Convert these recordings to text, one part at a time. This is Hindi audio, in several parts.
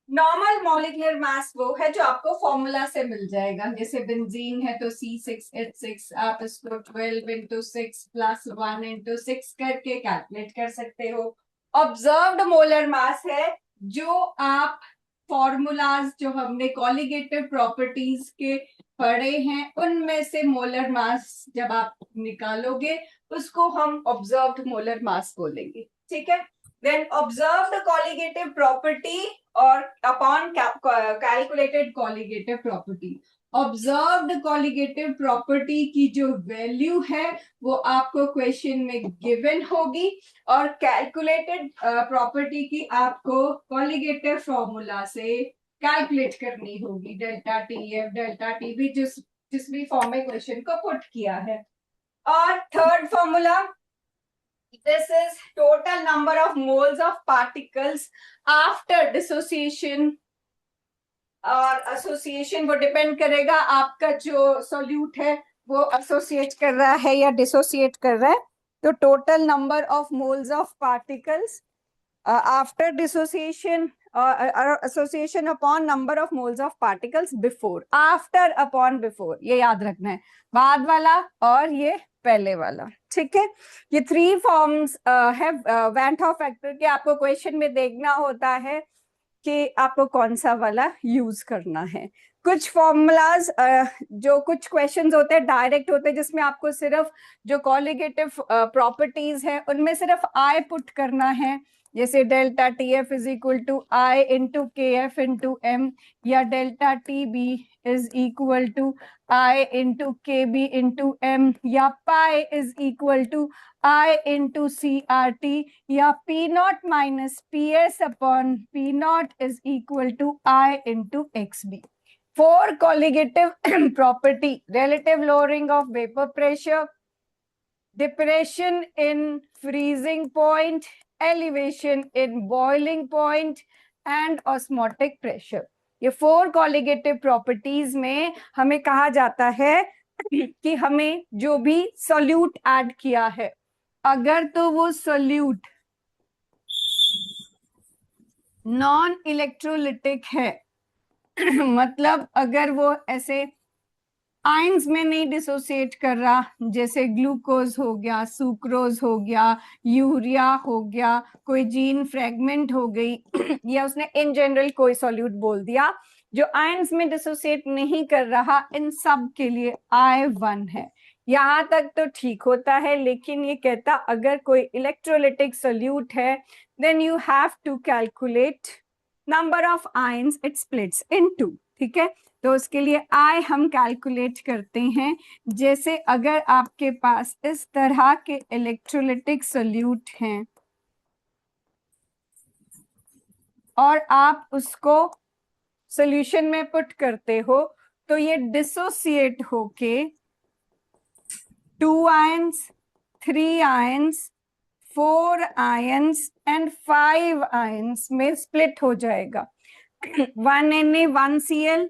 नॉर्मल मॉलिक्यूलर मास वो है जो आपको फॉर्मूला से मिल जाएगा, जैसे बेंजीन है तो C6H6, आप इसको 12 × 6 + 1 × 6 करके कैलकुलेट कर सकते हो। ऑब्जर्व्ड मोलर मास है जो आप फॉर्मूलाज जो हमने कॉलिगेटिव प्रॉपर्टीज के पढ़े हैं उनमें से मोलर मास जब आप निकालोगे उसको हम ऑब्जर्व्ड मोलर मास बोलेंगे, ठीक है। देन ऑब्जर्व्ड कॉलिगेटिव प्रॉपर्टी और upon calculated colligative property. Observed colligative property की जो वैल्यू है वो आपको क्वेश्चन में गिवन होगी, और कैलकुलेटेड प्रॉपर्टी की आपको कॉलिगेटिव फॉर्मूला से कैलकुलेट करनी होगी, delta T F delta T भी जिस भी फॉर्म में क्वेश्चन को पुट किया है। और third formula, this is total number of moles of particles after dissociation, और एसोसिएशन वो डिपेंड करेगा आपका जो सोल्यूट है वो एसोसिएट कर रहा है या डिसोसिएट कर रहा है। तो total number of moles of particles after dissociation association upon number of moles of particles before, after upon before, ये याद रखना है, बाद वाला और ये पहले वाला, ठीक है। ये 3 फॉर्म्स है वैन हॉफ फैक्टर के। आपको क्वेश्चन में देखना होता है कि आपको कौन सा वाला यूज करना है। कुछ फॉर्मूलाज जो कुछ क्वेश्चंस होते हैं डायरेक्ट होते हैं, जिसमें आपको सिर्फ जो कॉलिगेटिव प्रॉपर्टीज है उनमें सिर्फ आई पुट करना है, जैसे delta T F is equal to I into K F into M, या delta T B is equal to I into K B into M, या pi is equal to I into CRT, या P naught minus PS upon P naught is equal to I into XB. For colligative property, relative lowering of vapor pressure, depression in freezing point, elevation in boiling point, and osmotic pressure. ये 4 colligative properties में हमें कहा जाता है कि हमें जो भी सोल्यूट ऐड किया है, अगर तो वो सोल्यूट नॉन इलेक्ट्रोलिटिक है मतलब अगर वो ऐसे आयंस में नहीं डिसोसिएट कर रहा, जैसे ग्लूकोज हो गया, सुक्रोज हो गया, यूरिया हो गया, कोई जीन फ्रेगमेंट हो गई या उसने इन जनरल कोई सॉल्यूट बोल दिया जो आयंस में डिसोसिएट नहीं कर रहा, इन सब के लिए I1 है। यहां तक तो ठीक होता है, लेकिन ये कहता अगर कोई इलेक्ट्रोलिटिक सोल्यूट है then you have to calculate number of ions it splits into, ठीक है। तो उसके लिए I हम कैलकुलेट करते हैं, जैसे अगर आपके पास इस तरह के इलेक्ट्रोलिटिक सोल्यूट हैं और आप उसको सॉल्यूशन में पुट करते हो तो ये डिसोसिएट होके 2 ions, 3 ions, 4 ions and 5 ions में स्प्लिट हो जाएगा। 1 Na 1 Cl,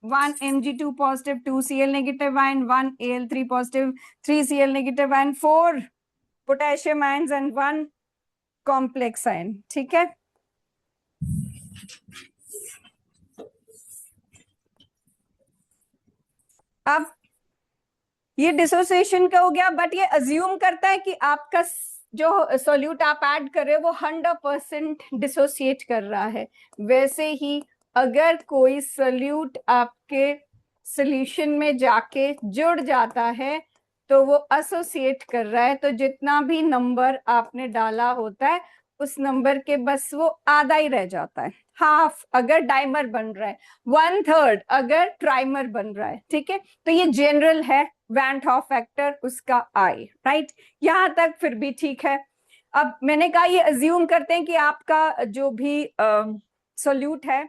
1 Mg2 positive 2 Cl negative ion, 1 Al3 positive 3 Cl negative ion, 4 potassium ions and 1 complex ion, ठीक है। अब ये डिसोसिएशन का हो गया, बट ये अज्यूम करता है कि आपका जो सोल्यूट आप ऐड कर रहे हो वो 100% डिसोसिएट कर रहा है। वैसे ही अगर कोई सोल्यूट आपके सॉल्यूशन में जाके जुड़ जाता है तो वो एसोसिएट कर रहा है, तो जितना भी नंबर आपने डाला होता है उस नंबर के बस वो आधा ही रह जाता है, हाफ अगर डाइमर बन रहा है, 1/3 अगर ट्राइमर बन रहा है, ठीक है। तो ये जनरल है वैन हॉफ फैक्टर, उसका आई, राइट। यहां तक फिर भी ठीक है। अब मैंने कहा ये अज्यूम करते हैं कि आपका जो भी सोल्यूट है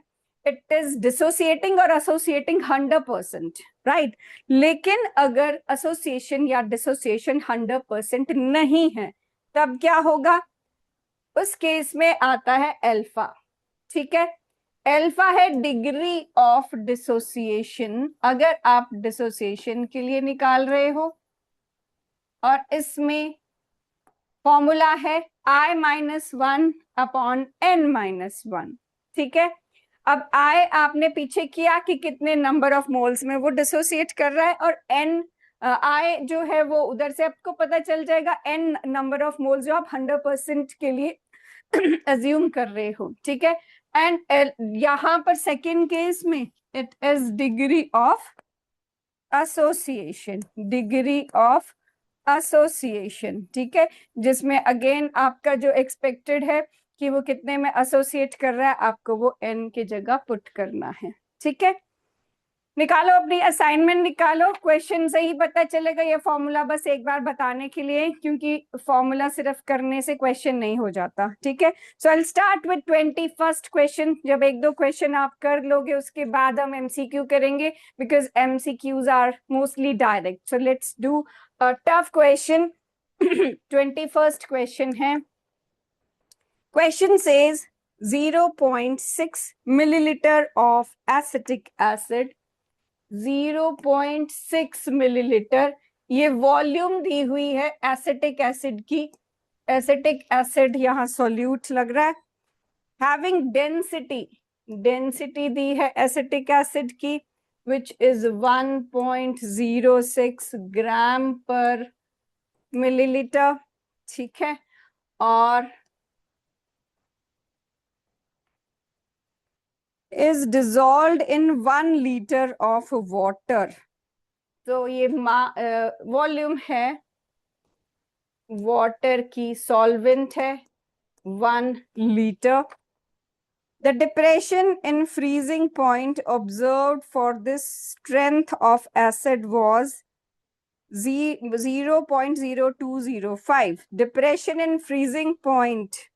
इट इज डिसोसिएटिंग और एसोसिएटिंग 100%, राइट। लेकिन अगर एसोसिएशन या डिसोसिएशन 100% नहीं है तब क्या होगा, उस केस में आता है अल्फा, ठीक है। अल्फा है डिग्री ऑफ डिसोसिएशन, अगर आप डिसोसिएशन के लिए निकाल रहे हो, और इसमें फॉर्मूला है I-1 अपॉन n-1। ठीक है, अब I आपने पीछे किया कि कितने नंबर ऑफ मोल्स में वो डिसोसिएट कर रहा है, और n I जो है वो उधर से आपको पता चल जाएगा n नंबर ऑफ मोल्स जो आप 100% के लिए अज्यूम कर रहे हो। ठीक है, एंड यहां पर सेकेंड केस में it is degree of association, degree of association. ठीक है, जिसमें अगेन आपका जो एक्सपेक्टेड है कि वो कितने में एसोसिएट कर रहा है, आपको वो n की जगह पुट करना है। ठीक है, निकालो अपनी असाइनमेंट, निकालो, क्वेश्चन से ही पता चलेगा। ये फॉर्मूला बस एक बार बताने के लिए, क्योंकि फॉर्मूला सिर्फ करने से क्वेश्चन नहीं हो जाता। ठीक है, so I start with 21st question. जब एक दो क्वेश्चन आप कर लोगे उसके बाद हम एमसीक्यू करेंगे, because MCQs are mostly direct. So let's do a tough question. 21st question है, question says 0.6 millilitre of acetic acid, 0.6 millilitre, ये वॉल्यूम दी हुई है एसिटिक एसिड की। एसिटिक एसिड यहाँ सॉल्यूट लग रहा है, हैविंग डेंसिटी, डेंसिटी दी है एसिटिक एसिड की विच इज 1.06 ग्राम पर मिलीलीटर। ठीक है, और is dissolved in 1 liter of water। तो ये वॉल्यूम है वाटर की, सॉल्वेंट है 1 liter। The depression in freezing point observed for this strength of acid was 0.0205. Depression in freezing point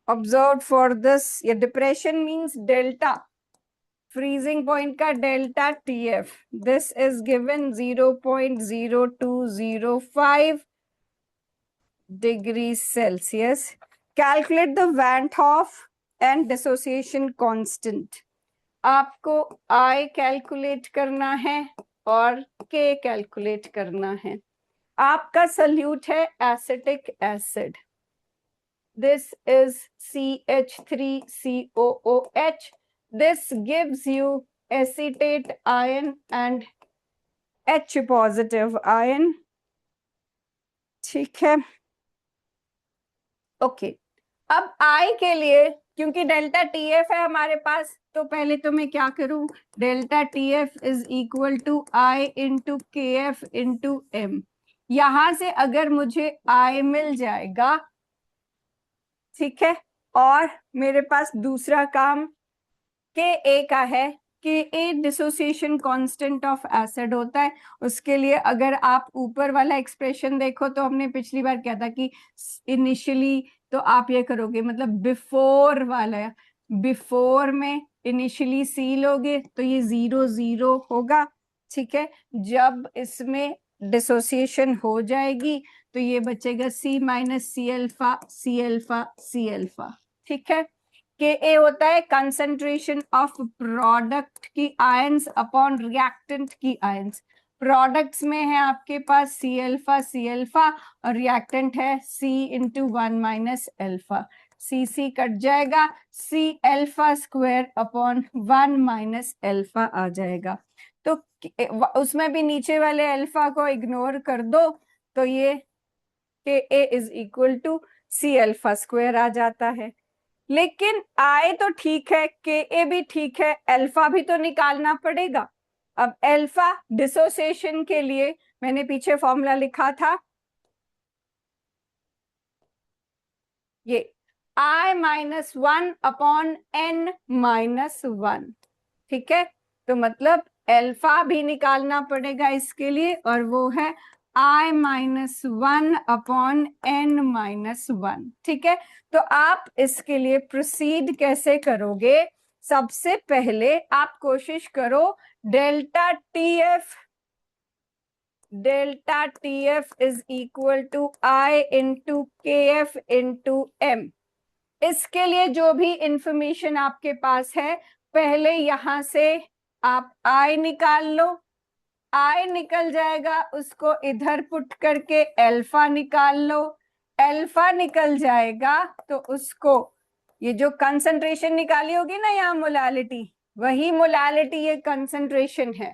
observed for this, yeah, depression means delta, freezing point का delta TF, this is given 0.0205 degrees Celsius. Calculate the Van 't Hoff and dissociation constant। आपको I कैलकुलेट करना है और K कैलकुलेट करना है। आपका सल्यूट है acetic acid, this is CH3COOH, this gives you acetate ion and H positive ion। ठीक है, ओके। अब I के लिए, क्योंकि डेल्टा TF है हमारे पास, तो पहले तो मैं क्या करूं, delta TF is equal to I into KF into M। यहां से अगर मुझे I मिल जाएगा, ठीक है, और मेरे पास दूसरा काम Ka का है, Ka dissociation constant of acid होता है। उसके लिए अगर आप ऊपर वाला एक्सप्रेशन देखो तो हमने पिछली बार क्या था कि इनिशियली तो आप ये करोगे, मतलब बिफोर वाला, बिफोर में इनिशियली सी लोगे तो ये 0 0 होगा। ठीक है, जब इसमें डिसोसिएशन हो जाएगी तो ये बचेगा C minus C alpha, C alpha, C alpha. ठीक है, Ka होता है कंसंट्रेशन ऑफ प्रोडक्ट की आयंस अपॉन रिएक्टेंट की आयंस। प्रोडक्ट्स में है आपके पास सी अल्फा और रिएक्टेंट है C into 1 minus alpha. C cut जाएगा, C alpha square upon 1 minus alpha आ जाएगा। तो उसमें भी नीचे वाले अल्फा को इग्नोर कर दो तो ये Ka is equal to C alpha square आ जाता है। लेकिन I तो ठीक है, Ka भी ठीक है, अल्फा भी तो निकालना पड़ेगा। अब अल्फा डिसोसिएशन के लिए मैंने पीछे फॉर्मूला लिखा था, ये I minus 1 upon N minus 1। ठीक है, तो मतलब अल्फा भी निकालना पड़ेगा इसके लिए, और वो है I minus 1 upon N minus 1। ठीक है, तो आप इसके लिए प्रोसीड कैसे करोगे, सबसे पहले आप कोशिश करो delta TF is equal to I into KF into M। इसके लिए जो भी इंफॉर्मेशन आपके पास है, पहले यहां से आप I निकाल लो, I निकल जाएगा, उसको इधर पुट करके अल्फा निकाल लो, अल्फा निकल जाएगा तो उसको, ये जो कंसंट्रेशन निकाली होगी ना यहाँ मोलालिटी, वही मोलालिटी ये कंसंट्रेशन है।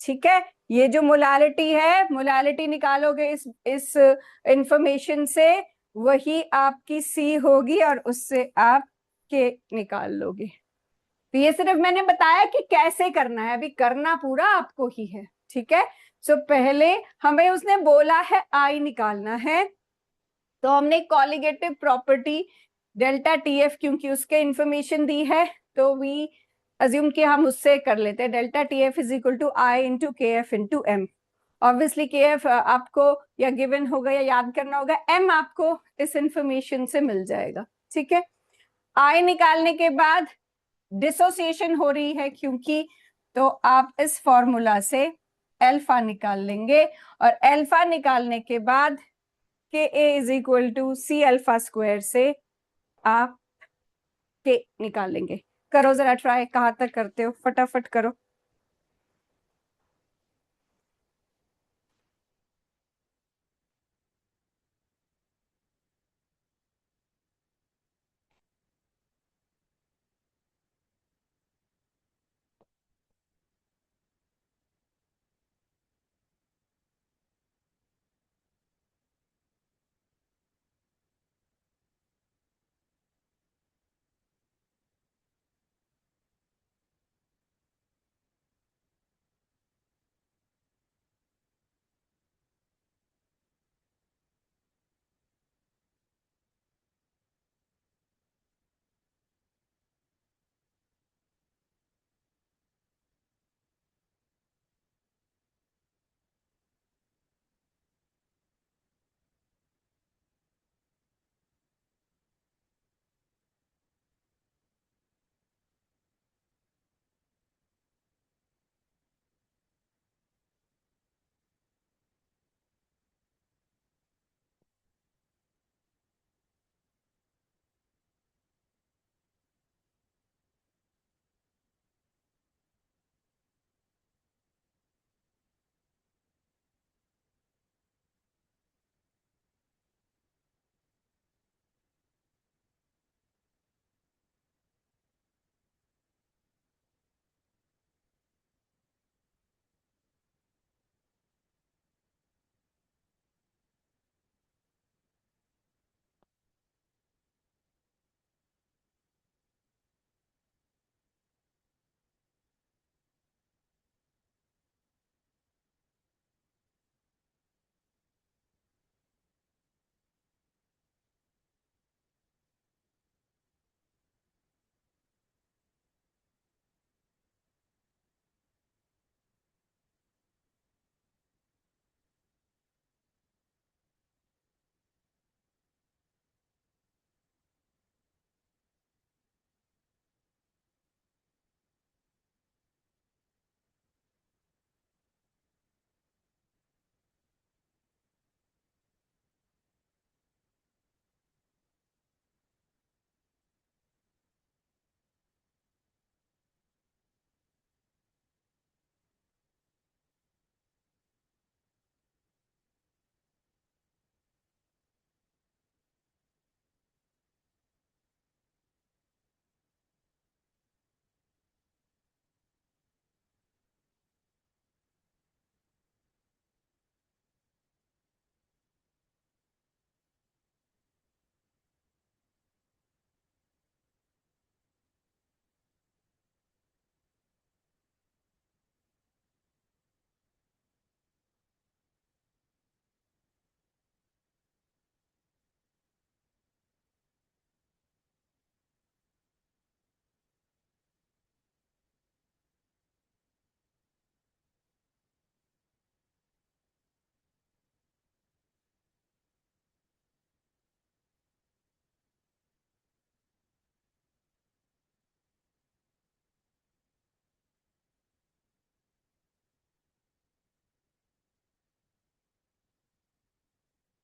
ठीक है, ये जो मोलालिटी है, मोलालिटी निकालोगे इस इंफॉर्मेशन से, वही आपकी सी होगी और उससे आप के निकाल लोगे। तो ये सिर्फ मैंने बताया कि कैसे करना है, अभी करना पूरा आपको ही है। ठीक है, सो पहले हमें उसने बोला है आई निकालना है, तो हमने colligative property delta T F, क्योंकि उसके इंफॉर्मेशन दी है, तो वी अज्यूम कि हम उससे कर लेते हैं delta T F is equal to I into K F into M. Obviously K F आपको या गिवन होगा या याद करना होगा, एम आपको इस इंफॉर्मेशन से मिल जाएगा। ठीक है, आई निकालने के बाद डिसोसिएशन हो रही है क्योंकि, तो आप इस फॉर्मूला से अल्फा निकाल लेंगे, और अल्फा निकालने के बाद K A is equal to C alpha square से आप के निकाल लेंगे। करो जरा ट्राई, कहाँ तक करते हो, फटाफट करो।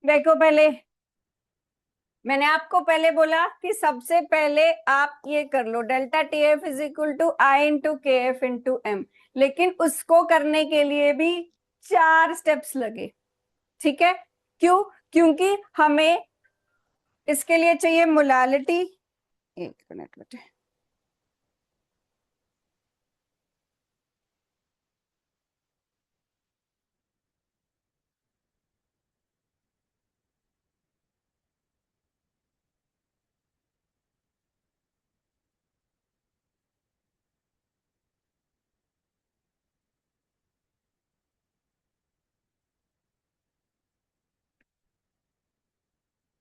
देखो, पहले मैंने आपको पहले बोला कि सबसे पहले आप ये कर लो, delta T F is equal to I into K F into M, लेकिन उसको करने के लिए भी 4 स्टेप्स लगे। ठीक है, क्यों? क्योंकि हमें इसके लिए चाहिए मोलालिटी। एक मिनट बेटे।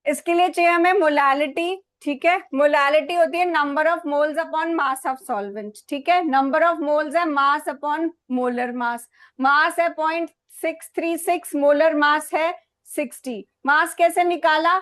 इसके लिए चाहिए हमें मोलालिटी। ठीक है, मोलालिटी होती है number of moles upon mass of solvent. ठीक है, नंबर ऑफ मोल्स है मास अपॉन मोलर मास। मास है 0.636, मोलर मास है 60। मास कैसे निकाला?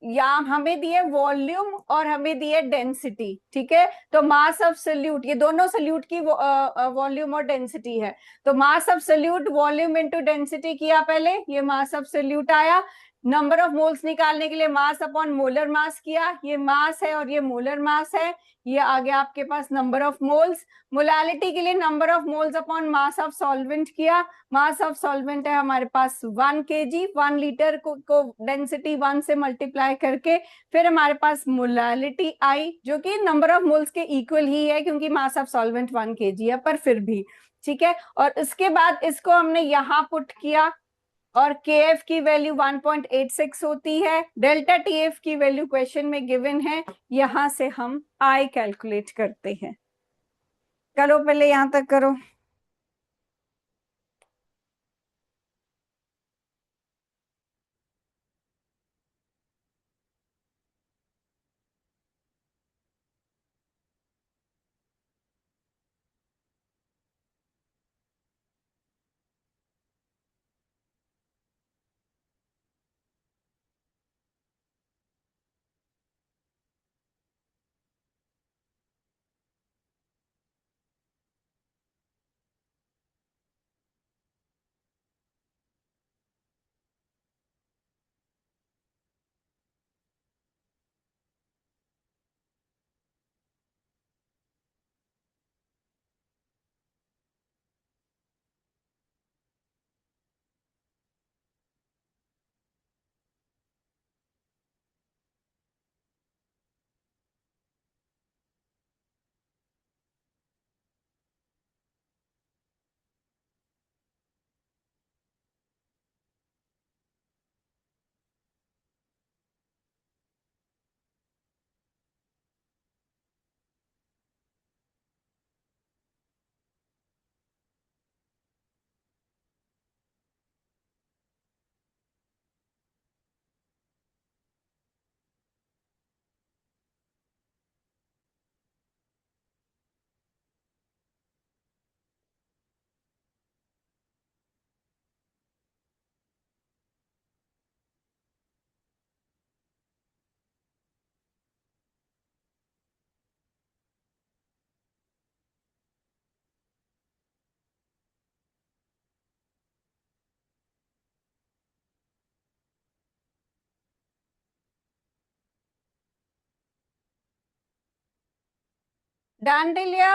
या हमें दिए वॉल्यूम और हमें दिए डेंसिटी। ठीक है, तो मास ऑफ सोल्यूट, ये दोनों सोल्यूट की वॉल्यूम और डेंसिटी है। तो mass of solute volume into density किया पहले, ये मास ऑफ सोल्यूट आया। नंबर ऑफ मोल्स निकालने के लिए मास अपॉन मोलर मास किया, ये मास है और ये मोलर मास है। ये आ गया आपके पास नंबर ऑफ मोल्स। मोलालिटी के लिए number of moles upon mass of solvent किया। मास ऑफ सॉल्वेंट है हमारे पास 1 kg, 1 लीटर को डेंसिटी 1 से मल्टीप्लाई करके फिर हमारे पास मोलालिटी आई, जो कि नंबर ऑफ मोल्स के इक्वल ही है क्योंकि मास ऑफ सॉल्वेंट 1 kg है, पर फिर भी ठीक है। और उसके बाद इसको हमने यहाँ पुट किया और के एफ की वैल्यू 1.86 होती है। डेल्टा टी एफ की वैल्यू क्वेश्चन में गिवन है, यहां से हम आई कैलकुलेट करते हैं। करो, पहले यहां तक करो। डान लिया।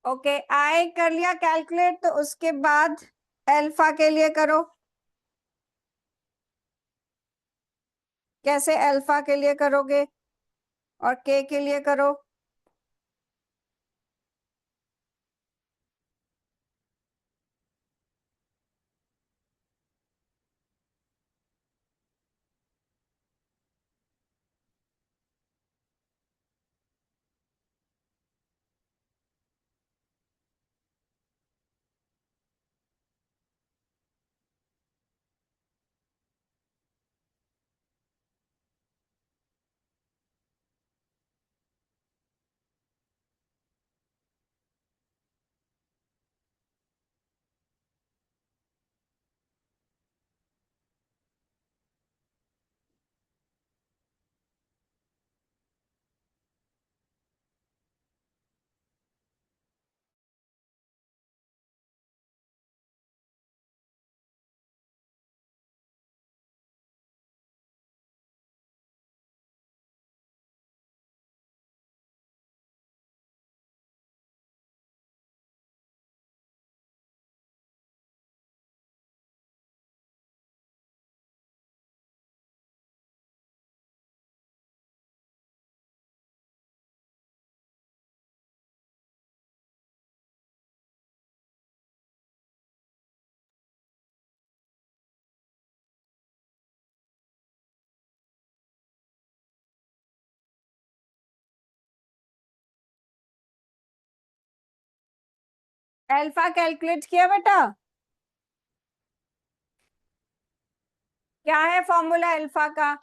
ओके, आई कर लिया कैलकुलेट, तो उसके बाद अल्फा के लिए करो। कैसे अल्फा के लिए करोगे? और के लिए करो। अल्फा कैलकुलेट किया बेटा? क्या है फॉर्मूला अल्फा का?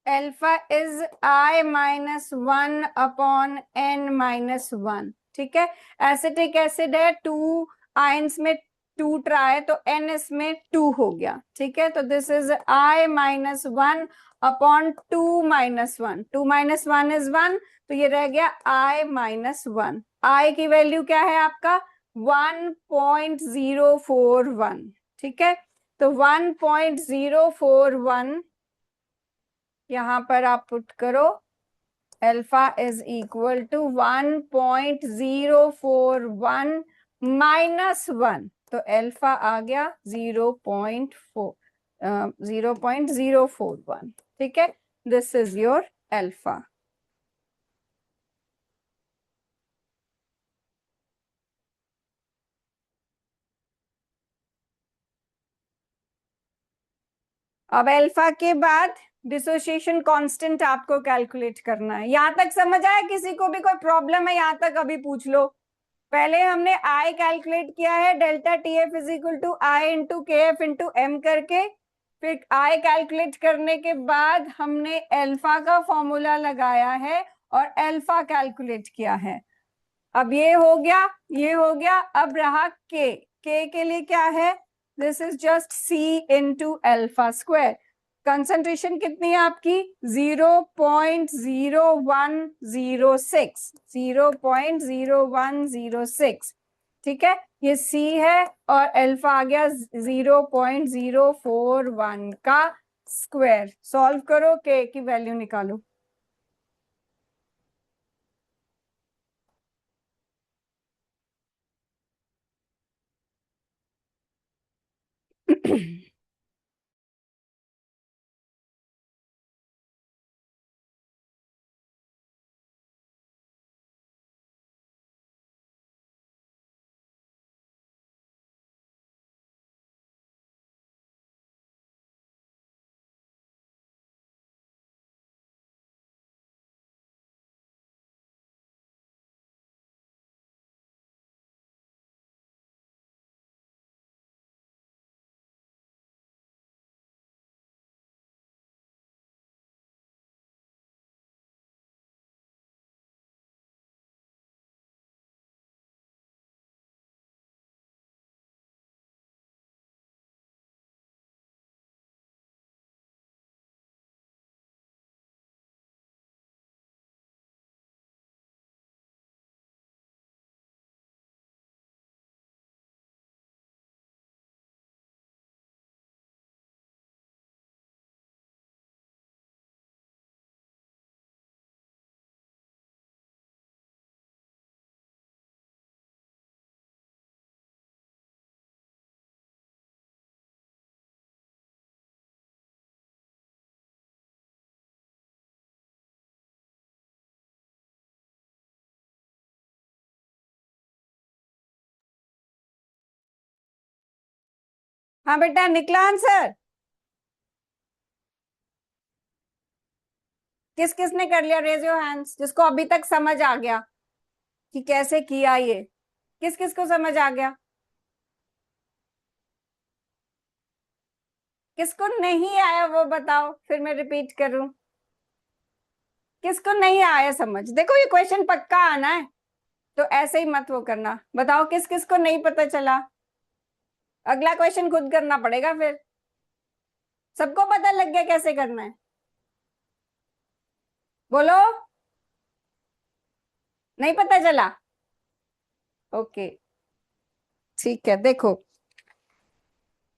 Alpha is I minus 1/n-1। ठीक है, एसिटिक एसिड है, 2 आयंस में 2 ट्राई, तो n इसमें 2 हो गया। ठीक है, तो this is I minus 1/2 - 1, 2 - 1 is 1, तो ये रह गया I माइनस 1। I की वैल्यू क्या है आपका? 1.041। ठीक है, तो 1.041 यहां पर आप पुट करो, alpha is equal to 1.041 minus 1, तो अल्फा आ गया 0.41। ठीक है, दिस इज योर अल्फा। अब अल्फा के बाद डिसोसिएशन कांस्टेंट आपको कैलकुलेट करना है। यहां तक समझ आया? किसी को भी कोई प्रॉब्लम है यहां तक? अभी पूछ लो। पहले हमने आई कैलकुलेट किया है, delta T F is equal to I into K F into M करके। फिर आई कैलकुलेट करने के बाद हमने अल्फा का फॉर्मूला लगाया है और अल्फा कैलकुलेट किया है। अब ये हो गया, ये हो गया। अब रहा के लिए क्या है? This is just see into alpha square. Concentration कितनी है आपकी? 0.0106, 0.0106। ठीक है, ये सी है और अल्फा आ गया 0.041 का स्क्वायर। सॉल्व करो, के की वैल्यू निकालो। हाँ बेटा, निकला आंसर? किस किस ने कर लिया? रेज योर हैंड्स जिसको अभी तक समझ आ गया कि कैसे किया ये। किस किस को समझ आ गया? किसको नहीं आया वो बताओ, फिर मैं रिपीट करूं। किसको नहीं आया समझ? देखो ये क्वेश्चन पक्का आना है, तो ऐसे ही मत वो करना। बताओ किस किस को नहीं पता चला? अगला क्वेश्चन खुद करना पड़ेगा फिर। सबको पता लग गया कैसे करना है? बोलो। नहीं पता चला? ओके, ठीक है। देखो,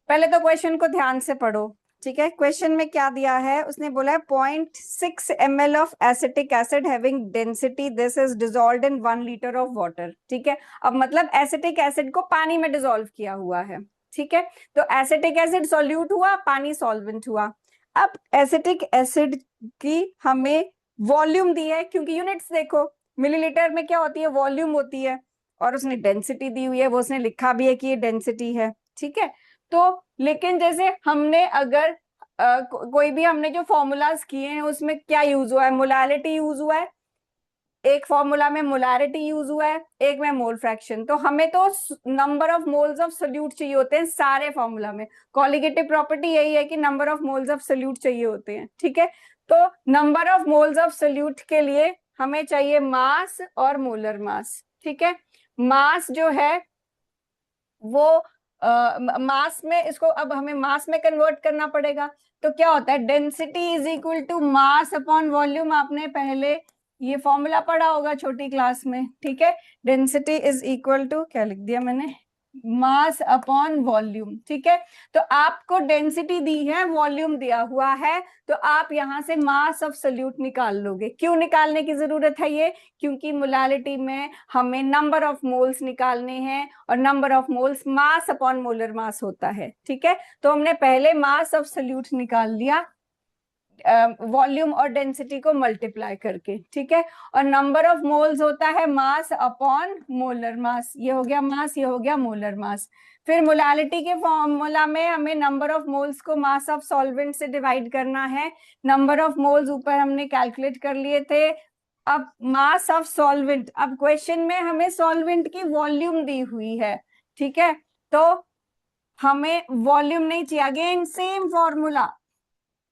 पहले तो क्वेश्चन को ध्यान से पढ़ो। ठीक है, क्वेश्चन में क्या दिया है? उसने बोला है 0.6 ml of acetic acid having density this is dissolved in 1 litre of water. ठीक है, अब मतलब एसिटिक एसिड को पानी में डिसॉल्व किया हुआ है। ठीक है, तो एसिटिक एसिड सॉल्यूट हुआ, पानी सॉल्वेंट हुआ। अब एसिटिक एसिड की हमें वॉल्यूम दी है, क्योंकि यूनिट्स देखो, मिलीलीटर में क्या होती है? वॉल्यूम होती है। और उसने डेंसिटी दी हुई है, वो उसने लिखा भी है कि ये डेंसिटी है। ठीक है, तो लेकिन जैसे हमने अगर कोई भी हमने जो फॉर्मूलाज किए हैं उसमें क्या यूज हुआ है? मोलालिटी यूज हुआ है। एक फॉर्मूला में मोलारिटी यूज हुआ है, एक में मोल फ्रैक्शन। तो हमें तो number of moles of solute चाहिए होते हैं सारे फॉर्मूला में। कॉलिगेटिव प्रॉपर्टी यही है कि number of moles of solute चाहिए होते हैं, ठीक है। तो number of moles of solute के लिए हमें चाहिए मास और मोलर मास, ठीक है। मास जो है वो मास में, इसको अब हमें मास में कन्वर्ट करना पड़ेगा। तो क्या होता है, density is equal to mass upon volume. आपने पहले ये फॉर्मूला पढ़ा होगा छोटी क्लास में, ठीक है। डेंसिटी इज इक्वल टू, क्या लिख दिया मैंने, मास अपॉन वॉल्यूम, ठीक है। तो आपको डेंसिटी दी है, वॉल्यूम दिया हुआ है, तो आप यहां से मास ऑफ सोल्यूट निकाल लोगे। क्यों निकालने की जरूरत है ये, क्योंकि मोलालिटी में हमें नंबर ऑफ मोल्स निकालने हैं, और number of moles mass upon molar mass होता है, ठीक है। तो हमने पहले मास ऑफ सोल्यूट निकाल लिया वॉल्यूम और डेंसिटी को मल्टीप्लाई करके, ठीक है। और नंबर ऑफ मोल्स होता है मास अपॉन मोलर मास। ये हो गया मास, ये हो गया मोलर मास। फिर मोलालिटी के फॉर्मूला में हमें नंबर ऑफ मोल्स को मास ऑफ सॉल्वेंट से डिवाइड करना है। नंबर ऑफ मोल्स ऊपर हमने कैलकुलेट कर लिए थे। अब मास ऑफ सॉल्वेंट, अब क्वेश्चन में हमें सॉल्वेंट की वॉल्यूम दी हुई है, ठीक है। तो हमें वॉल्यूम नहीं चाहिए, again same formula,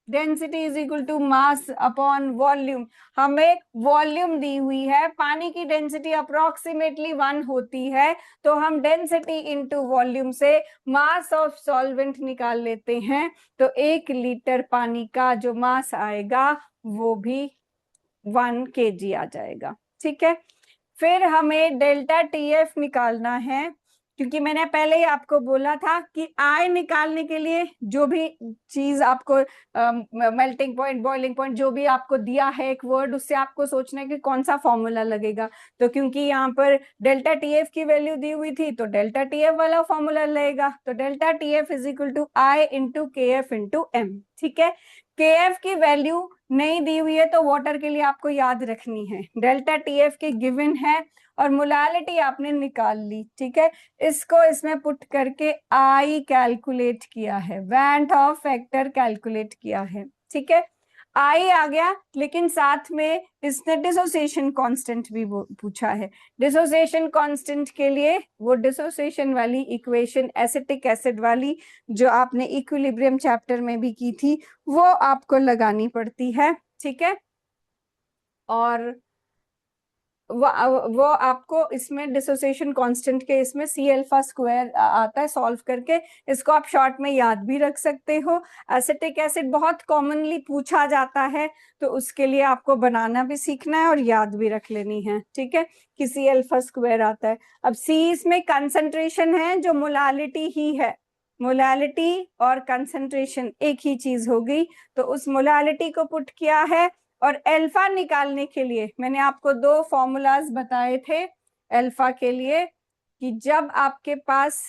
density is equal to mass upon volume. हमें वॉल्यूम दी हुई है, पानी की डेंसिटी अप्रोक्सीमेटली 1 होती है, तो हम डेंसिटी इंटू वॉल्यूम से मास ऑफ सॉल्वेंट निकाल लेते हैं। तो 1 लीटर पानी का जो मास आएगा वो भी 1 kg आ जाएगा, ठीक है। फिर हमें डेल्टा टी एफ निकालना है, क्योंकि मैंने पहले ही आपको बोला था कि आई निकालने के लिए जो भी चीज आपको मेल्टिंग पॉइंट, बॉइलिंग पॉइंट, जो भी आपको दिया है एक वर्ड, उससे आपको सोचना है कि कौन सा फॉर्मूला लगेगा। तो क्योंकि यहाँ पर डेल्टा टी एफ की वैल्यू दी हुई थी, तो डेल्टा टी एफ वाला फॉर्मूला लगेगा। तो delta T F is equal to I into K F into M, ठीक है। के एफ की वैल्यू नहीं दी हुई है, तो वाटर के लिए आपको याद रखनी है, डेल्टा टी एफ के गिवन है, और मोलालिटी आपने निकाल ली, ठीक है। इसको इसमें पुट करके आई कैलकुलेट किया है, वैंट ऑफ फैक्टर कैलकुलेट किया है, ठीक है। आई आ गया, लेकिन साथ में इसने डिसोसिएशन कांस्टेंट भी पूछा है। डिसोसिएशन कांस्टेंट के लिए वो डिसोसिएशन वाली इक्वेशन, एसिटिक एसिड वाली, जो आपने इक्विलिब्रियम चैप्टर में भी की थी, वो आपको लगानी पड़ती है, ठीक है। और वो आपको इसमें डिसोसिएशन कांस्टेंट के इसमें सी अल्फा स्क्वायर आता है सॉल्व करके। इसको आप शॉर्ट में याद भी रख सकते हो। एसिटिक एसिड बहुत कॉमनली पूछा जाता है, तो उसके लिए आपको बनाना भी सीखना है और याद भी रख लेनी है, ठीक है, कि सी अल्फा स्क्वायर आता है। अब सी इसमें कंसंट्रेशन है, जो मोलालिटी ही है। मोलालिटी और कंसंट्रेशन एक ही चीज हो गई, तो उस मोलालिटी को पुट किया है। और अल्फा निकालने के लिए मैंने आपको 2 फॉर्मूलाज बताए थे अल्फा के लिए, कि जब आपके पास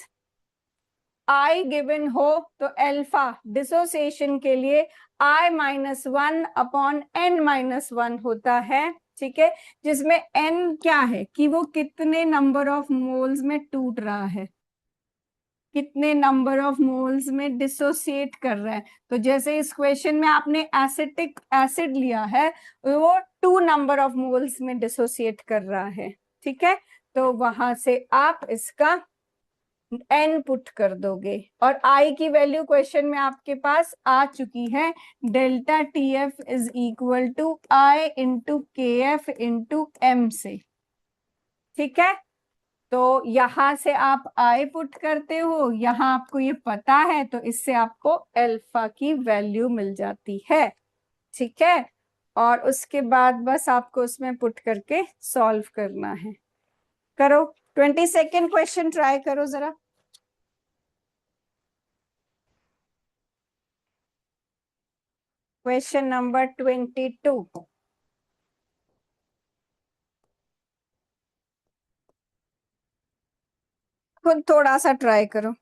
आई गिवन हो तो अल्फा डिसोसिएशन के लिए I-1 अपॉन N-1 होता है, ठीक है। जिसमें N क्या है, कि वो कितने नंबर ऑफ मोल्स में टूट रहा है, कितने नंबर ऑफ मोल्स में डिसोसिएट कर रहा है। तो जैसे इस क्वेश्चन में आपने एसिटिक एसिड लिया है, वो 2 नंबर ऑफ मोल्स में डिसोसिएट कर रहा है, ठीक है। तो वहां से आप इसका एन पुट कर दोगे, और आई की वैल्यू क्वेश्चन में आपके पास आ चुकी है, delta T F is equal to I into K F into M से, ठीक है। तो यहां से आप आई पुट करते हो, यहां आपको ये पता है, तो इससे आपको अल्फा की वैल्यू मिल जाती है, ठीक है। और उसके बाद बस आपको उसमें पुट करके सॉल्व करना है। करो, 22nd क्वेश्चन ट्राई करो जरा। Question number 22। खुद थोड़ा सा ट्राई करो।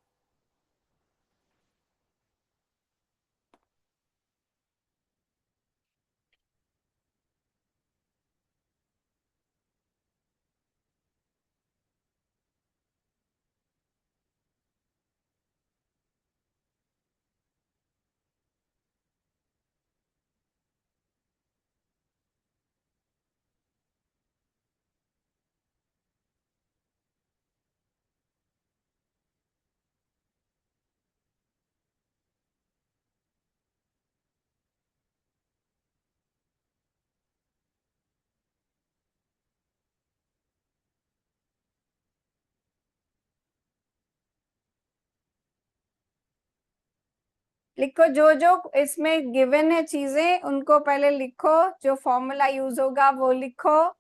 लिखो जो जो इसमें गिवन है चीजें उनको पहले लिखो, जो फॉर्मूला यूज होगा वो लिखो।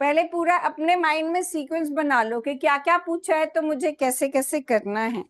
पहले पूरा अपने माइंड में सीक्वेंस बना लो कि क्या क्या पूछा है तो मुझे कैसे कैसे करना है।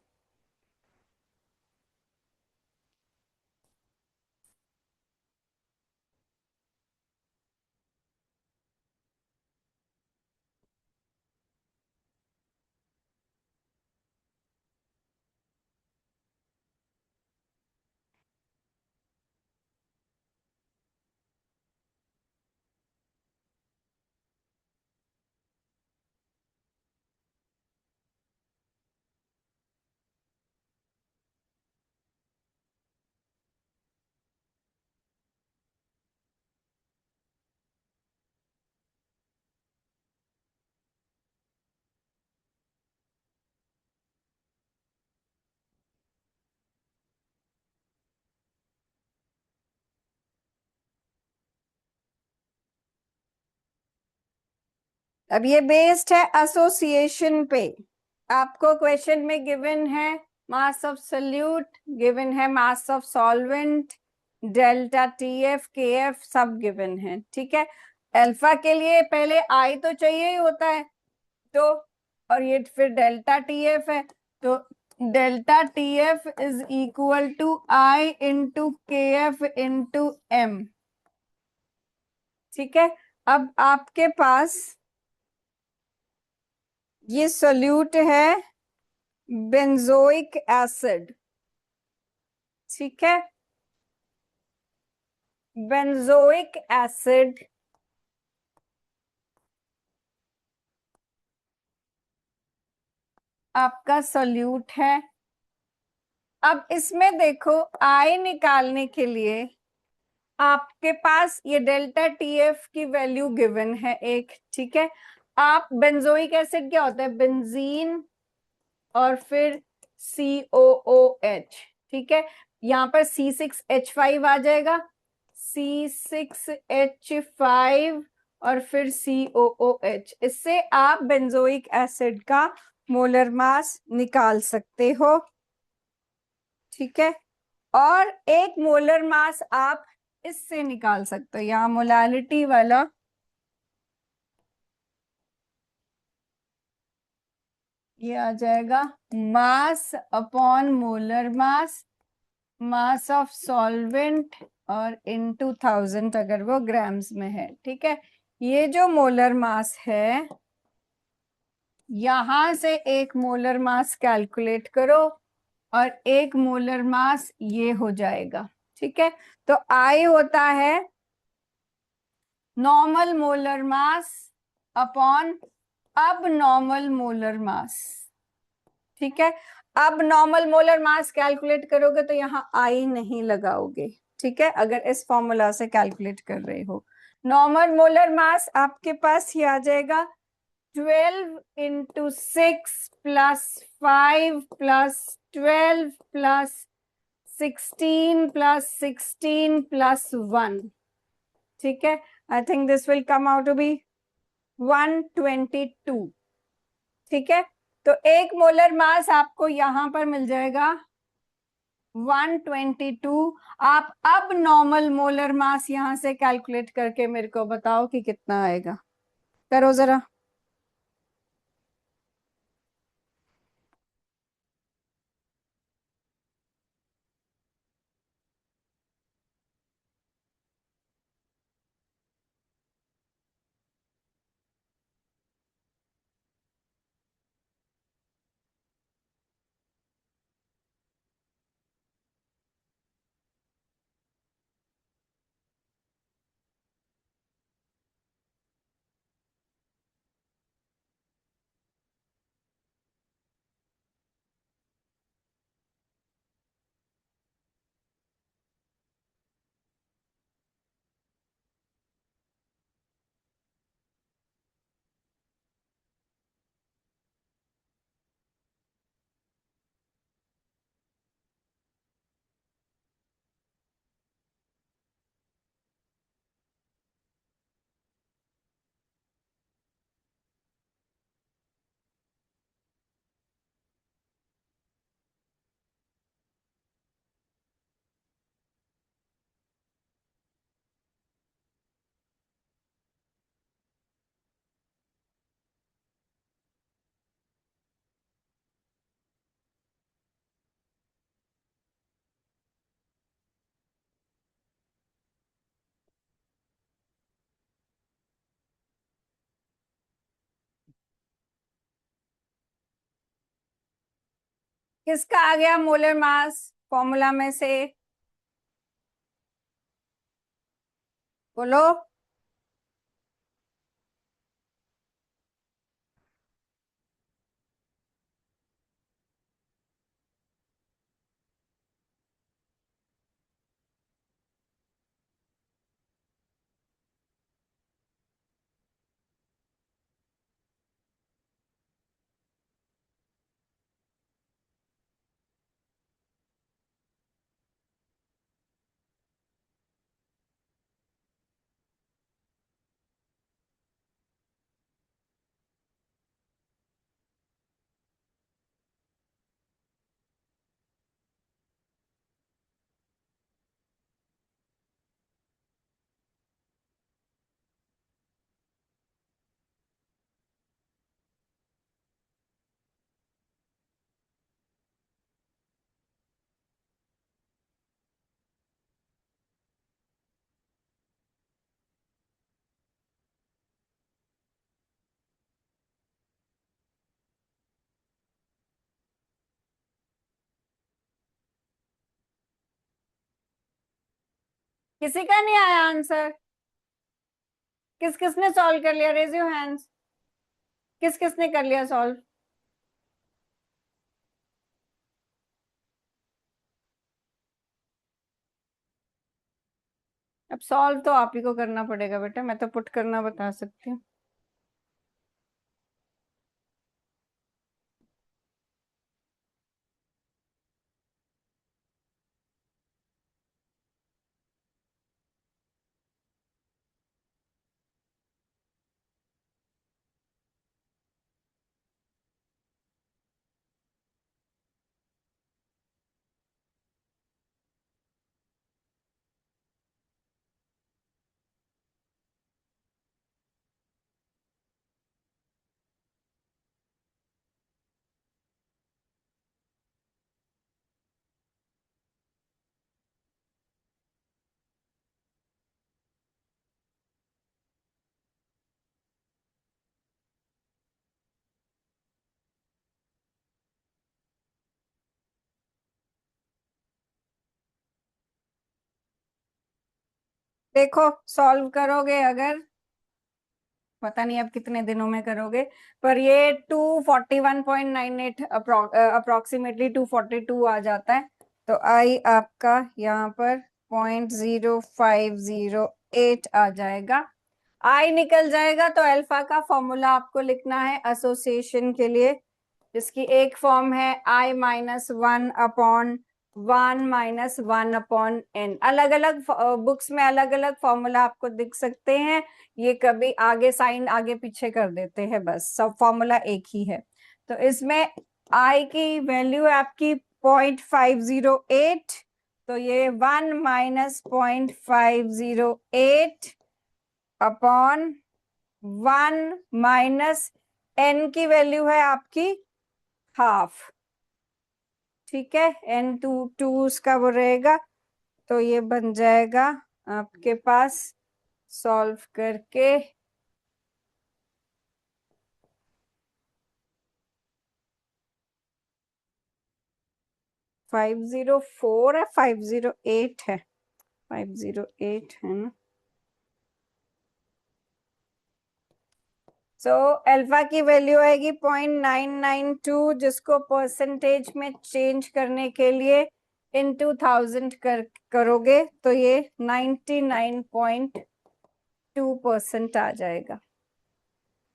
अब ये बेस्ड है एसोसिएशन पे। आपको क्वेश्चन में गिवन है मास ऑफ सल्यूट, गिवन है mass of solvent, delta T F के एफ सब गिवन है, ठीक है। अल्फा के लिए पहले आई तो चाहिए ही होता है, तो और ये फिर डेल्टा टी एफ है, तो delta T F is equal to I into K F into M, ठीक है। अब आपके पास ये सोल्यूट है बेंजोइक एसिड, ठीक है। बेंजोइक एसिड आपका सोल्यूट है। अब इसमें देखो आई निकालने के लिए आपके पास ये डेल्टा टी एफ की वैल्यू गिवन है एक, ठीक है। आप बेंजोइक एसिड क्या होता है, बेंजीन और फिर COOH, ठीक है। यहाँ पर C6H5 आ जाएगा, C6H5 और फिर COOH। इससे आप बेंजोइक एसिड का मोलर मास निकाल सकते हो, ठीक है। और एक मोलर मास आप इससे निकाल सकते हो, यहाँ मोलालिटी वाला ये आ जाएगा mass upon molar mass, mass of solvent और इनटू 1000 अगर वो ग्राम्स में है, ठीक है। ये जो मोलर मास है यहां से एक मोलर मास कैलकुलेट करो और एक मोलर मास ये हो जाएगा, ठीक है। तो आई होता है नॉर्मल मोलर मास अपॉन अब नॉर्मल मोलर मास, ठीक है। अब नॉर्मल मोलर मास कैलकुलेट करोगे तो यहाँ आई नहीं लगाओगे, ठीक है, अगर इस फॉर्मूला से कैलकुलेट कर रहे हो। नॉर्मल मोलर मास आपके पास ही आ जाएगा 12 into 6 plus 5 plus 12 plus 16 plus 16 plus 1, ठीक है। I think this will come out to be 122, ठीक है। तो एक मोलर मास आपको यहां पर मिल जाएगा 122। आप अब नॉर्मल मोलर मास यहां से कैलकुलेट करके मेरे को बताओ कि कितना आएगा, करो जरा। किसका आ गया मोलर मास फॉर्मूला में से? बोलो। किसी का नहीं आया आंसर? किस किसने सॉल्व कर लिया? Raise your hands. किस किसने कर लिया सॉल्व? अब सॉल्व तो आप ही को करना पड़ेगा बेटा, मैं तो पुट करना बता सकती हूँ। देखो सॉल्व करोगे अगर, पता नहीं अब कितने दिनों में करोगे, पर ये 241.98 अप्रोक्सीमेटली 242 आ जाता है। तो आई आपका यहाँ पर 0.0508 आ जाएगा। आई निकल जाएगा तो अल्फा का फॉर्मूला आपको लिखना है एसोसिएशन के लिए, जिसकी एक फॉर्म है I-1/1 - 1/n। अलग अलग बुक्स में अलग अलग फॉर्मूला आपको दिख सकते हैं, ये कभी आगे साइन आगे पीछे कर देते हैं, बस सब फॉर्मूला एक ही है। तो इसमें आई की वैल्यू है आपकी 0.508, तो ये 1 - 0.508 अपॉन 1 - n की वैल्यू है आपकी हाफ। ठीक है, n2 उसका वो रहेगा, तो ये बन जाएगा आपके पास सॉल्व करके 504 है, 508 है, 508 है ना। सो अल्फा की वैल्यू आएगी 0.992, जिसको परसेंटेज में चेंज करने के लिए इन 2000 करोगे तो ये 99.2% आ जाएगा।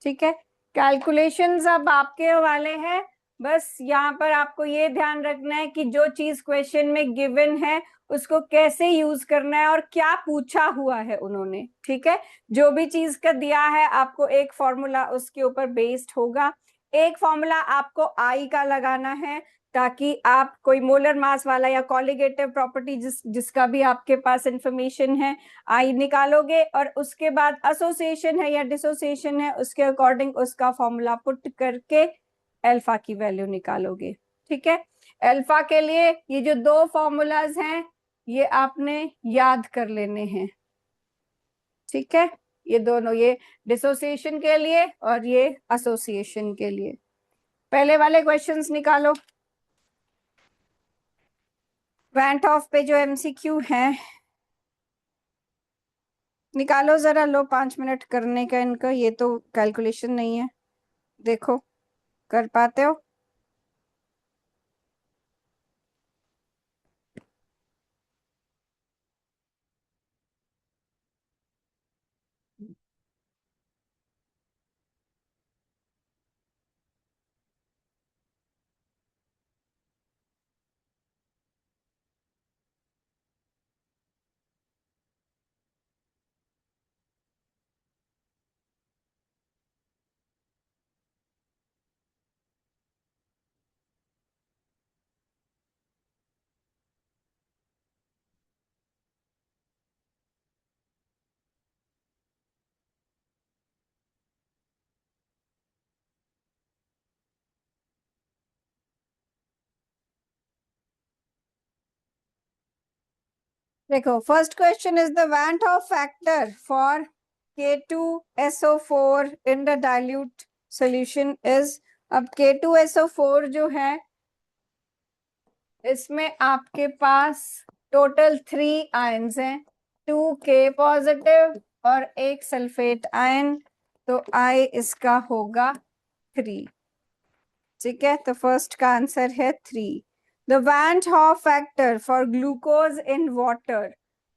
ठीक है, कैलकुलेशंस अब आपके वाले हैं। बस यहाँ पर आपको ये ध्यान रखना है कि जो चीज क्वेश्चन में गिवन है उसको कैसे यूज करना है और क्या पूछा हुआ है उन्होंने। ठीक है, जो भी चीज का दिया है आपको एक फॉर्मूला उसके ऊपर बेस्ड होगा। एक फॉर्मूला आपको आई का लगाना है, ताकि आप कोई मोलर मास वाला या कॉलिगेटिव प्रॉपर्टी जिसका भी आपके पास इंफॉर्मेशन है आई निकालोगे, और उसके बाद एसोसिएशन है या डिसोसिएशन है उसके अकॉर्डिंग उसका फॉर्मूला पुट करके अल्फा की वैल्यू निकालोगे। ठीक है, अल्फा के लिए ये जो दो फॉर्मूलाज हैं ये आपने याद कर लेने हैं। ठीक है, ये दोनों, ये डिसोसिएशन के लिए और ये एसोसिएशन के लिए। पहले वाले क्वेश्चंस निकालो। वेंट ऑफ पे जो एमसीक्यू है निकालो जरा, लो 5 मिनट करने का इनका, ये तो कैलकुलेशन नहीं है, देखो कर पाते हो? देखो, first question is the went of factor for K2SO4 in the dilute solution is. अब K2SO4 जो है इसमें आपके पास टोटल 3 आयन्स हैं, 2K पॉजिटिव और एक सल्फेट आयन, तो I इसका होगा 3। ठीक है, तो फर्स्ट का आंसर है 3। The went half factor for glucose in water,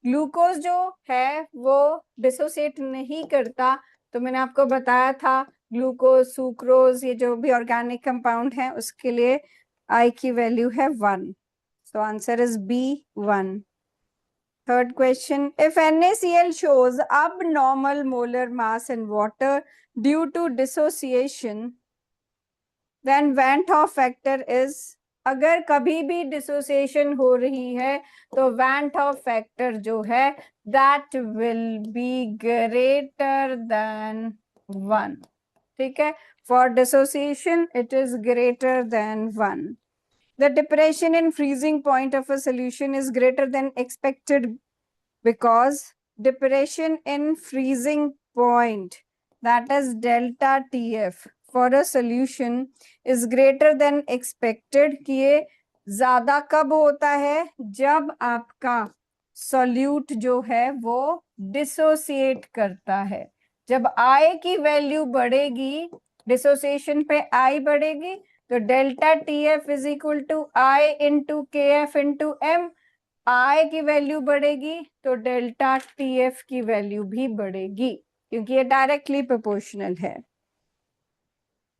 glucose जो है वो डिसोसिएट नहीं करता, तो मैंने आपको बताया था ग्लूकोज सुक्रोज ये जो भी ऑर्गेनिक कंपाउंड है उसके लिए I की वैल्यू है 1, so answer is B 1। Third question, if NaCl shows abnormal molar mass in water due to dissociation, then went of factor is. अगर कभी भी डिसोसिएशन हो रही है तो वेंट ऑफ फैक्टर जो है that will be greater than 1। ठीक है, for dissociation it is greater than 1। The depression in freezing point of a solution is greater than expected because depression in freezing point, that is delta TF, for a solution is greater than expected कि ये ज्यादा कब होता है? जब आपका सॉल्यूट जो है वो डिसोसिएट करता है। जब I की वैल्यू बढ़ेगी, डिसोसिएशन पे I बढ़ेगी, तो delta TF is equal to I into KF into M। I की वैल्यू बढ़ेगी तो डेल्टा TF की वैल्यू भी बढ़ेगी, क्योंकि ये डायरेक्टली प्रोपोर्शनल है।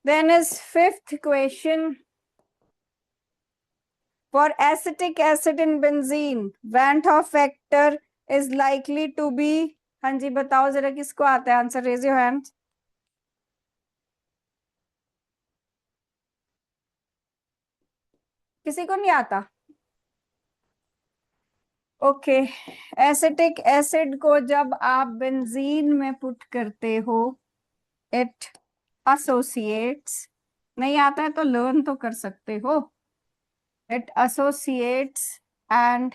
Then is fifth question, for acetic acid in benzene went of factor is likely to be। हाँ जी बताओ जरा, किसको आता है आंसर? Raise your hand. किसी को नहीं आता? ओके, एसिटिक एसिड को जब आप बेंजीन में पुट करते हो इट एसोसिएट्स, नहीं आता है तो लर्न तो कर सकते हो, it associates and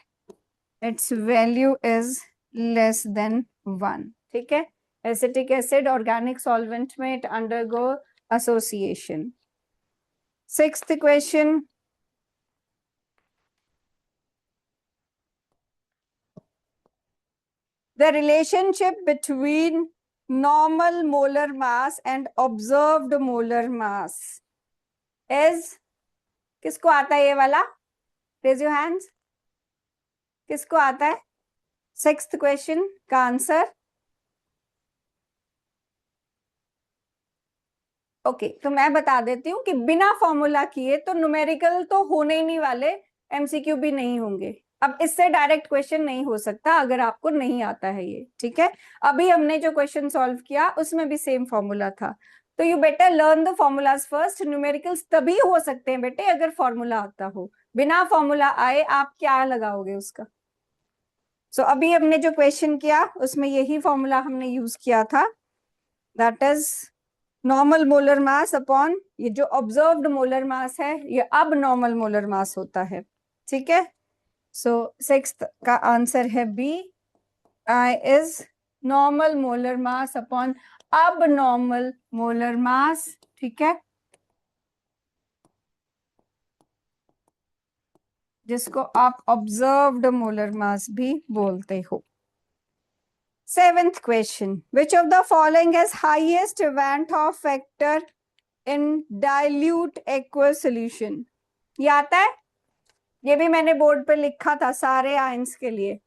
it's value is less than 1। ठीक है, एसिटिक एसिड ऑर्गेनिक सॉल्वेंट में it undergo association. Sixth question, the relationship between normal molar mass and observed molar mass is। किसको आता है ये वाला? Raise your hands. किसको आता है? सिक्स्थ क्वेश्चन का आंसर। ओके, तो मैं बता देती हूँ कि बिना फॉर्मूला किए तो न्यूमेरिकल तो होने ही नहीं वाले, एमसीक्यू भी नहीं होंगे। अब इससे डायरेक्ट क्वेश्चन नहीं हो सकता अगर आपको नहीं आता है ये। ठीक है, अभी हमने जो क्वेश्चन सॉल्व किया उसमें भी सेम फॉर्मूला था, तो you better learn the formulas first. Numericals तभी हो सकते हैं बेटे अगर फॉर्मूला आता हो, बिना फॉर्मूला आए आप क्या लगाओगे उसका? सो अभी हमने जो क्वेश्चन किया उसमें यही फॉर्मूला हमने यूज किया था, that is normal molar mass upon ये जो ऑब्जर्व्ड मोलर मास है ये अब नॉर्मल मोलर मास होता है। ठीक है, सो सिक्स्थ का आंसर है B, I is normal molar mass upon अब नॉर्मल मोलर मास। ठीक है, जिसको आप ऑब्जर्व्ड मोलर मास भी बोलते हो। 7th question, which of the following has highest Van't Hoff factor in dilute aqueous solution? ये आता है, ये भी मैंने बोर्ड पे लिखा था सारे आयंस के लिए।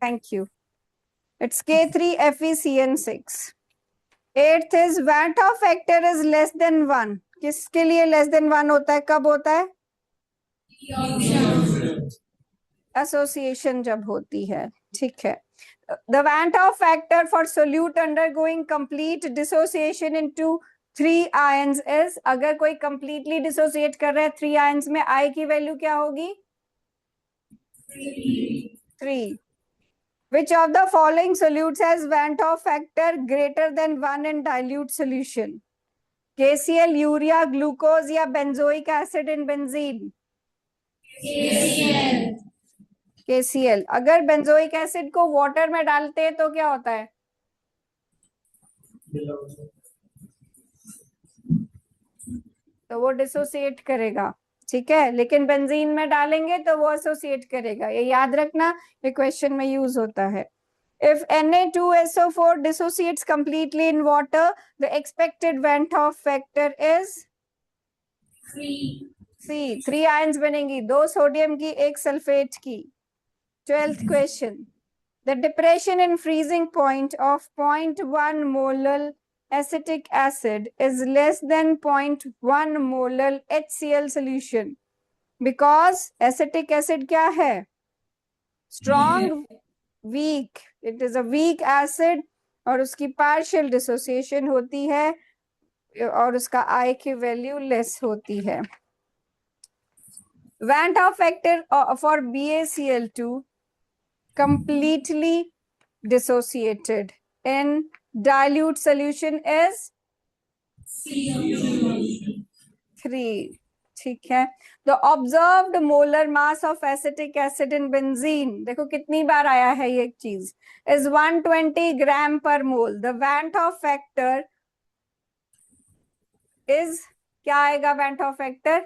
Thank you. It's K3FeCN6. 8th is Van't Hoff factor is less than 1. किसके लिए less than 1 होता है, कब होता है? एसोसिएशन जब होती है, ठीक है। The Van't Hoff factor for solute undergoing complete dissociation into 3 ions is, अगर कोई completely dissociate कर रहा है 3 ions में, I की वैल्यू क्या होगी? 3. Which of the following solutes has Van't Hoff factor greater than 1 in dilute solution? KCl, urea, glucose या benzoic acid in benzene? KCl। अगर बेंजोइक एसिड को वाटर में डालते हैं तो क्या होता है? तो वो डिसोसिएट करेगा, ठीक है, लेकिन बेंजीन में डालेंगे तो वो एसोसिएट करेगा। ये याद रखना, ये क्वेश्चन में यूज होता है। If Na2SO4 dissociates completely in water, the expected Van't Hoff factor is 3. 3 ions बनेंगी, 2 सोडियम की, 1 सल्फेट की। 12th question, the depression in freezing point of 0.1 molar acetic acid is less than 0.1 molar HCl solution because acetic acid क्या है? Strong, weak. It is a weak acid और उसकी partial dissociation होती है और उसका I की वैल्यू लेस होती है। Van't Hoff factor for BaCl2 completely dissociated in dilute solution is 3. ठीक है। The observed molar mass of acetic acid in benzene, देखो कितनी बार आया है ये चीज, is 120 ग्राम पर मोल। The Van't Hoff factor is, क्या आएगा Van't Hoff factor?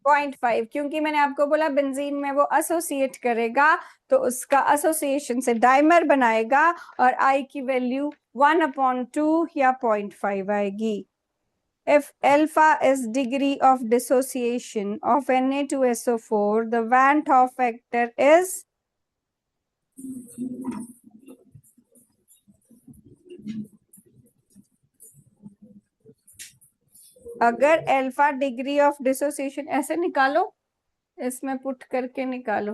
0.5, क्योंकि मैंने आपको बोला बेंजीन में वो एसोसिएट करेगा तो उसका एसोसिएशन से डाइमर बनाएगा और I की वैल्यू 1/2 या 0.5 आएगी। If alpha is degree of dissociation of Na2SO4, the Van't Hoff factor is अगर अल्फा डिग्री ऑफ डिसोसिएशन, ऐसे निकालो, इसमें पुट करके निकालो।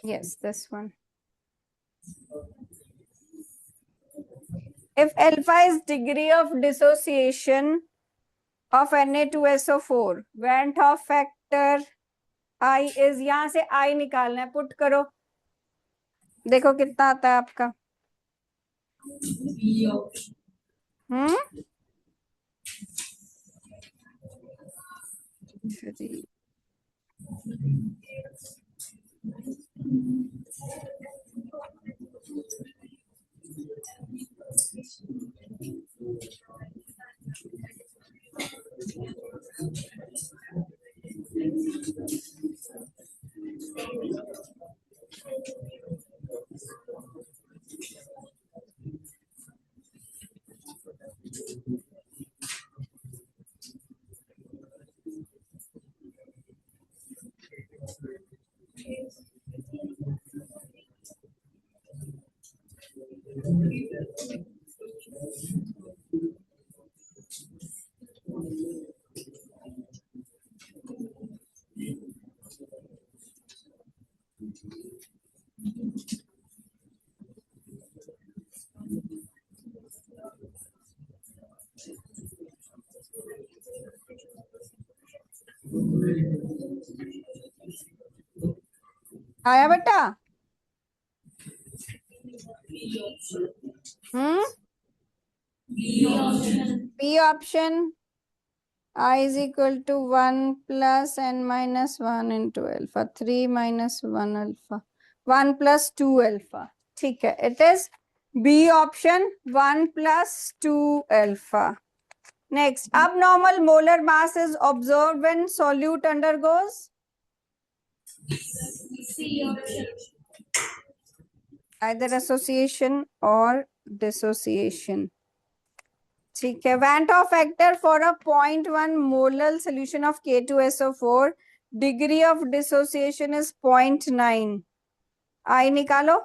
Yes, this one. If alpha is degree of dissociation of Na2SO4, Van't Hoff factor I is, यहां से I निकालना है, पुट करो, देखो कितना आता है आपका। आया बेटा? B option. I is equal to 1 plus n minus 1 into alpha, 3 minus 1 alpha, 1 plus 2 alpha. ठीक है, it is B option, 1 plus 2 alpha. Next, abnormal molar mass is observed when solute undergoes either association or dissociation. ठीक है, Van't Hoff factor for a 0.1 molar solution of K2SO4, degree of dissociation is 0.9. I निकालो.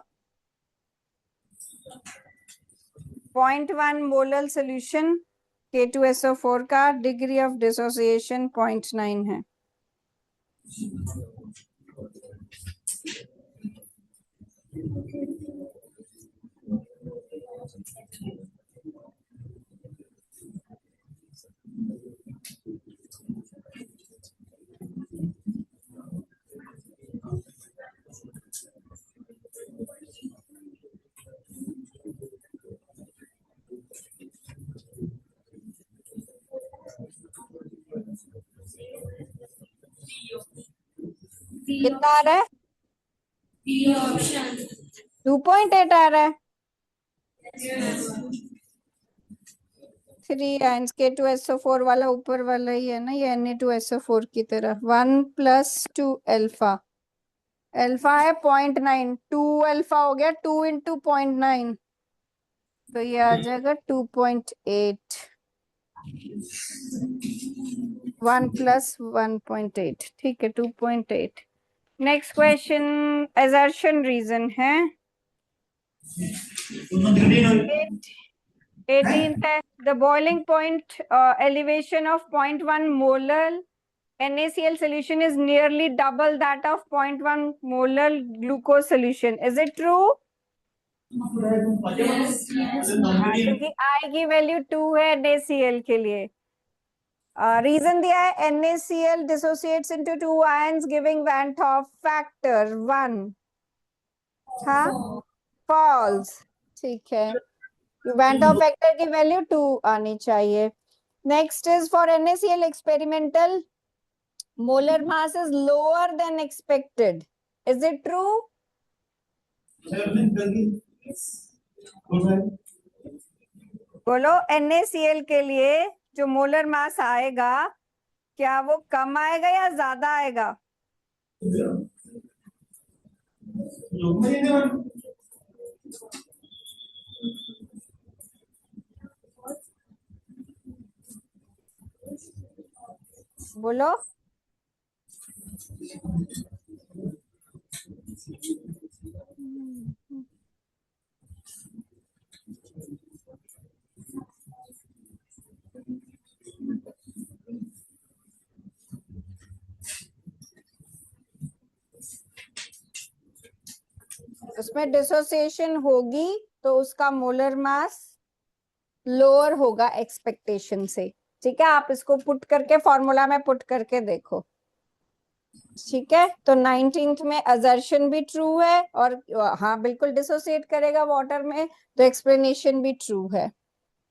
0.1 molar solution K2SO4 का degree of dissociation 0.9 है. कितना आ रहा है? 2.8 आ रहा है. 3 आयंस K2SO4 वाला ऊपर वाला ही है ना, ये Na2SO4 की तरह. 1 plus 2 अल्फा, अल्फा है 0.9, 2 अल्फा हो गया 2 into 0.9, तो ये आ जाएगा 2.8. 1 plus 1.8, ठीक है 2.8. नेक्स्ट क्वेश्चन assertion reason है. 18th है, the boiling point elevation of 0.1 molar NaCl solution is nearly double that of 0.1 molar glucose solution. Is it true? क्योंकि I की वैल्यू 2 है NaCl के लिए. रीजन दिया है NaCl dissociates into 2 ions giving Van't Hoff factor 1. हाँ, false. ठीक है, Van't Hoff factor की वैल्यू 2 आनी चाहिए. Next is for NaCl experimental molar mass is lower than expected. Is it true? बोलो, NaCl के लिए जो मोलर मास आएगा, क्या वो कम आएगा या ज्यादा आएगा? बोलो. उसमें डिसोसिएशन होगी तो उसका मोलर मास लोअर होगा एक्सपेक्टेशन से. ठीक है, आप इसको पुट करके फॉर्मूला में पुट करके देखो. ठीक है, तो 19th में असर्शन भी ट्रू है और हाँ बिल्कुल डिसोसिएट करेगा वाटर में, तो एक्सप्लेनेशन भी ट्रू है.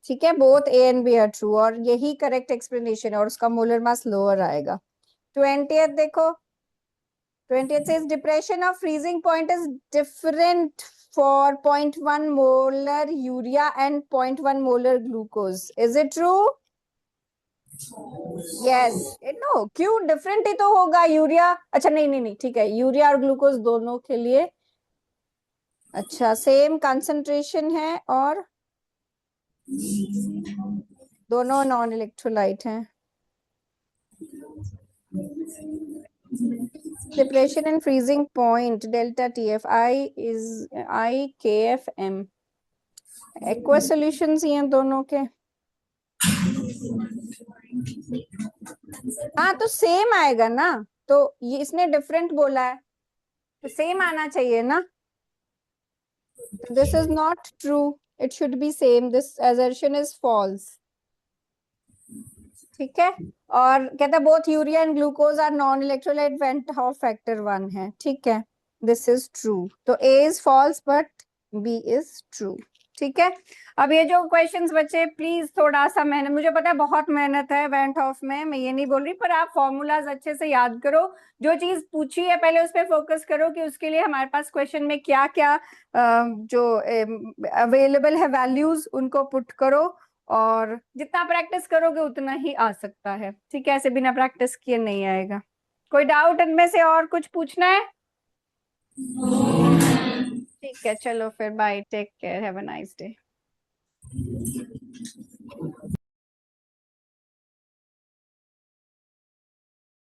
ठीक है, both A and B are true और यही करेक्ट एक्सप्लेनेशन है और उसका मोलर मास लोअर आएगा. 20th देखो. 20th says depression of freezing point is different for 0.1 molar urea and 0.1 molar glucose. Is it true? Yes. No, क्यों डिफरेंट ही तो होगा यूरिया. अच्छा नहीं, ठीक है, यूरिया और ग्लूकोज दोनों के लिए अच्छा सेम कंसंट्रेशन है और दोनों नॉन इलेक्ट्रोलाइट हैं. Depression and freezing point delta TF I KFM aqueous solutions ही हैं दोनों के. हाँ तो सेम आएगा ना, तो ये इसने डिफरेंट बोला है तो सेम आना चाहिए ना. This is not true, it should be same. This assertion is false. ठीक है, और कहता है both urea and glucose are non-electrolyte Van't Hoff factor 1 है. ठीक है, this is true. तो A is false but B is true. ठीक है। अब ये जो क्वेश्चंस बचे, प्लीज थोड़ा सा मेहनत, मुझे पता है बहुत मेहनत है वेंट ऑफ में, मैं ये नहीं बोल रही, पर आप फॉर्मूलाज अच्छे से याद करो। जो चीज पूछी है पहले उस पर फोकस करो कि उसके लिए हमारे पास क्वेश्चन में क्या क्या जो अवेलेबल है वैल्यूज, उनको पुट करो। और जितना प्रैक्टिस करोगे उतना ही आ सकता है। ठीक है, ऐसे बिना प्रैक्टिस किए नहीं आएगा। कोई डाउट इनमें से और कुछ पूछना है? ठीक है, चलो फिर bye, take care, have a nice day.